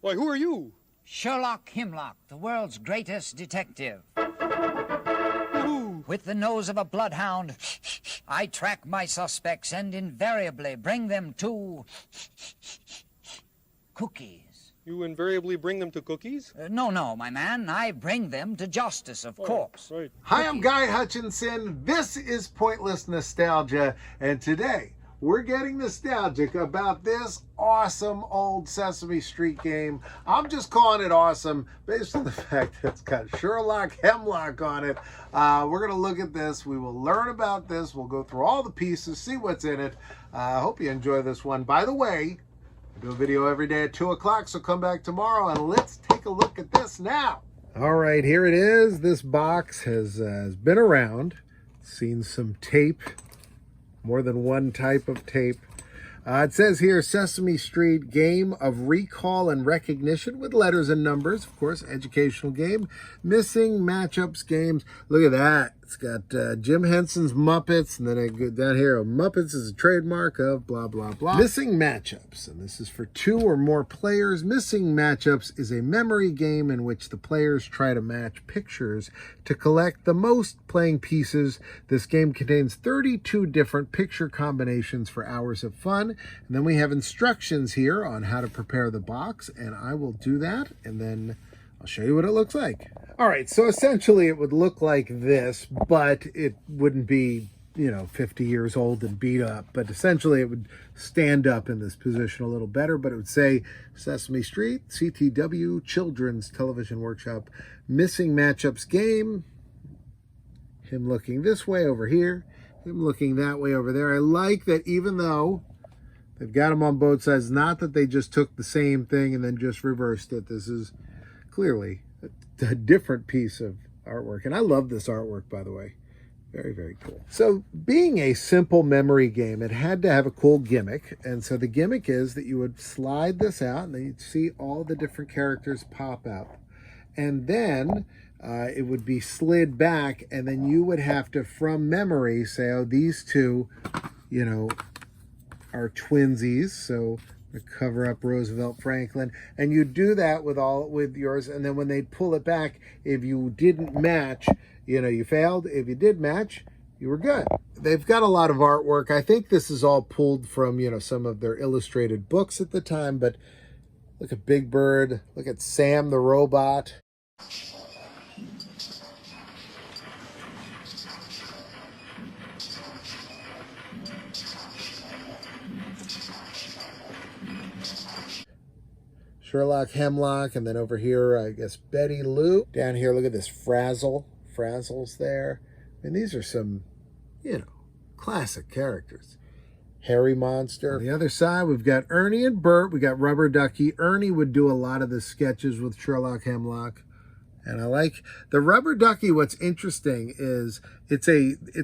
Why, who are you? Sherlock Hemlock, the world's greatest detective. Ooh. With the nose of a bloodhound, I track my suspects and invariably bring them to cookies. You invariably bring them to cookies? No, my man. I bring them to justice, of course. Right. Hi, I'm Guy Hutchinson. This is Pointless Nostalgia, and today we're getting nostalgic about this awesome old Sesame Street game. I'm just calling it awesome based on the fact that it's got Sherlock Hemlock on it. We're going to look at this. We will learn about this. We'll go through all the pieces, see what's in it. I hope you enjoy this one. By the way, I do a video every day at 2 o'clock, so come back tomorrow and let's take a look at this now. All right, here it is. This box has been around, seen some tape, more than one type of tape. It says here, Sesame Street game of recall and recognition with letters and numbers. Of course, educational game. Missing matchups games. Look at that. It's got Jim Henson's Muppets, and then I go down here. Muppets is a trademark of blah, blah, blah. Missing matchups, and this is for 2 or more players. Missing matchups is a memory game in which the players try to match pictures to collect the most playing pieces. This game contains 32 different picture combinations for hours of fun. And then we have instructions here on how to prepare the box, and I will do that, and then I'll show you what it looks like. All right, so essentially it would look like this, but it wouldn't be, 50 years old and beat up. But essentially it would stand up in this position a little better, but it would say Sesame Street, CTW, Children's Television Workshop, Missing Matchups Game, him looking this way over here, him looking that way over there. I like that even though they've got them on both sides, not that they just took the same thing and then just reversed it. This is clearly a different piece of artwork. And I love this artwork, by the way. Very, very cool. So being a simple memory game, it had to have a cool gimmick. And so the gimmick is that you would slide this out and then you'd see all the different characters pop out. And then it would be slid back, and then you would have to, from memory, say, oh, these two, are twinsies. So cover up Roosevelt Franklin, and you do that with yours, and then when they'd pull it back, if you didn't match, you failed. If you did match, you were good. They've got a lot of artwork. I think this is all pulled from some of their illustrated books at the time, but look at Big Bird, look at Sam the robot. Sherlock Hemlock, and then over here, I guess, Betty Lou. Down here, look at this Frazzle's there. And these are some, classic characters. Harry Monster. On the other side, we've got Ernie and Bert. We got Rubber Ducky. Ernie would do a lot of the sketches with Sherlock Hemlock. And I like the Rubber Ducky. What's interesting is it's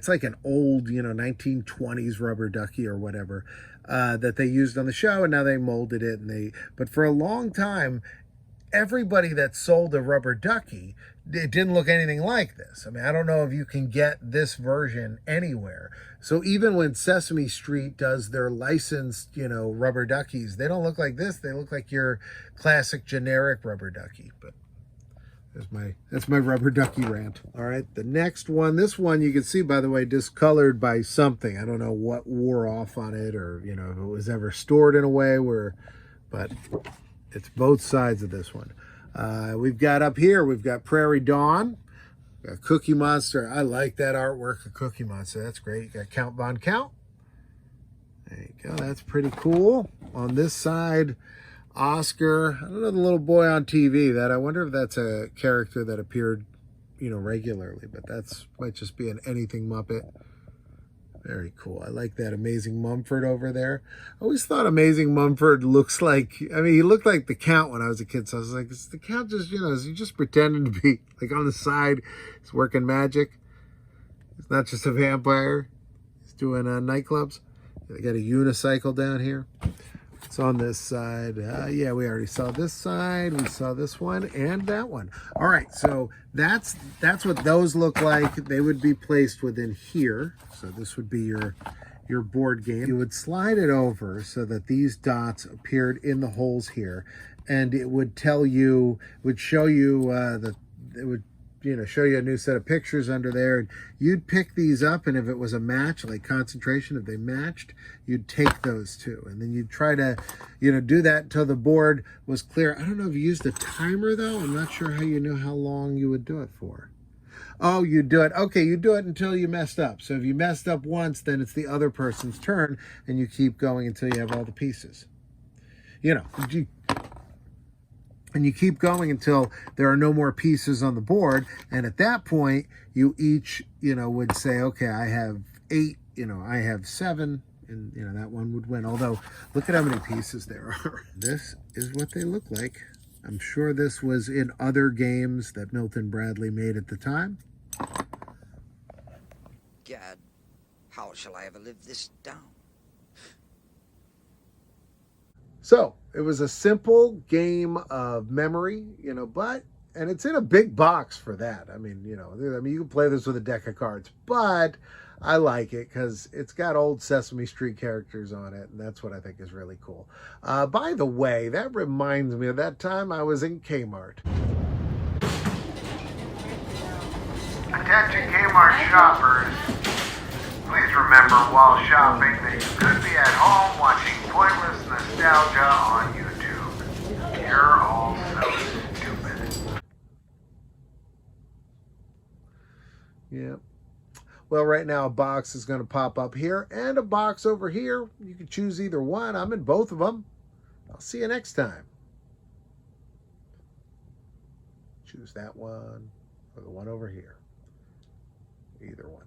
like an old, 1920s Rubber Ducky or whatever that they used on the show, and now they molded it. But for a long time, everybody that sold a Rubber Ducky, it didn't look anything like this. I mean, I don't know if you can get this version anywhere. So even when Sesame Street does their licensed, Rubber Duckies, they don't look like this. They look like your classic generic Rubber Ducky. But that's my Rubber Ducky rant. All right, the next one, this one you can see, by the way, discolored by something. I don't know what wore off on it, or if it was ever stored in a way but it's both sides of this one. We've got up here, we've got Prairie Dawn, got Cookie Monster. I like that artwork of Cookie Monster. That's great. You got Count Von Count. There you go. That's pretty cool. On this side, Oscar. I don't know, the little boy on TV. I wonder if that's a character that appeared, regularly, but that's might just be an Anything Muppet. Very cool. I like that Amazing Mumford over there. I always thought Amazing Mumford looks like, he looked like the Count when I was a kid. So I was like, is the Count just, is he just pretending to be like on the side? He's working magic. He's not just a vampire. He's doing nightclubs. They got a unicycle down here. It's on this side. Yeah, we already saw this side. We saw this one and that one. All right, so that's what those look like. They would be placed within here. So this would be your your board game. You would slide it over so that these dots appeared in the holes here, and it would tell you, would show you it would, you know, show you a new set of pictures under there, and you'd pick these up, and if it was a match, like concentration, if they matched, you'd take those too, and then you'd try to, you know, do that until the board was clear. I don't know if you used a timer though. I'm not sure how you knew how long you would do it for. Oh, you do it. Okay, you do it until you messed up. So if you messed up once, then it's the other person's turn, and you keep going until you have all the pieces. You know, and you keep going until there are no more pieces on the board. And at that point, you each, you know, would say, okay, I have 8, you know, I have 7, and, you know, that one would win. Although, look at how many pieces there are. This is what they look like. I'm sure this was in other games that Milton Bradley made at the time. Gad, how shall I ever live this down? So it was a simple game of memory, you know, and it's in a big box for that. I mean, you know, you can play this with a deck of cards, but I like it because it's got old Sesame Street characters on it, and that's what I think is really cool. By the way, that reminds me of that time I was in Kmart. Attention Kmart shoppers. Please remember while shopping that you could be at home watching pointless nostalgia on YouTube. You're all so stupid. Yep. Well, right now a box is going to pop up here and a box over here. You can choose either one. I'm in both of them. I'll see you next time. Choose that one or the one over here. Either one.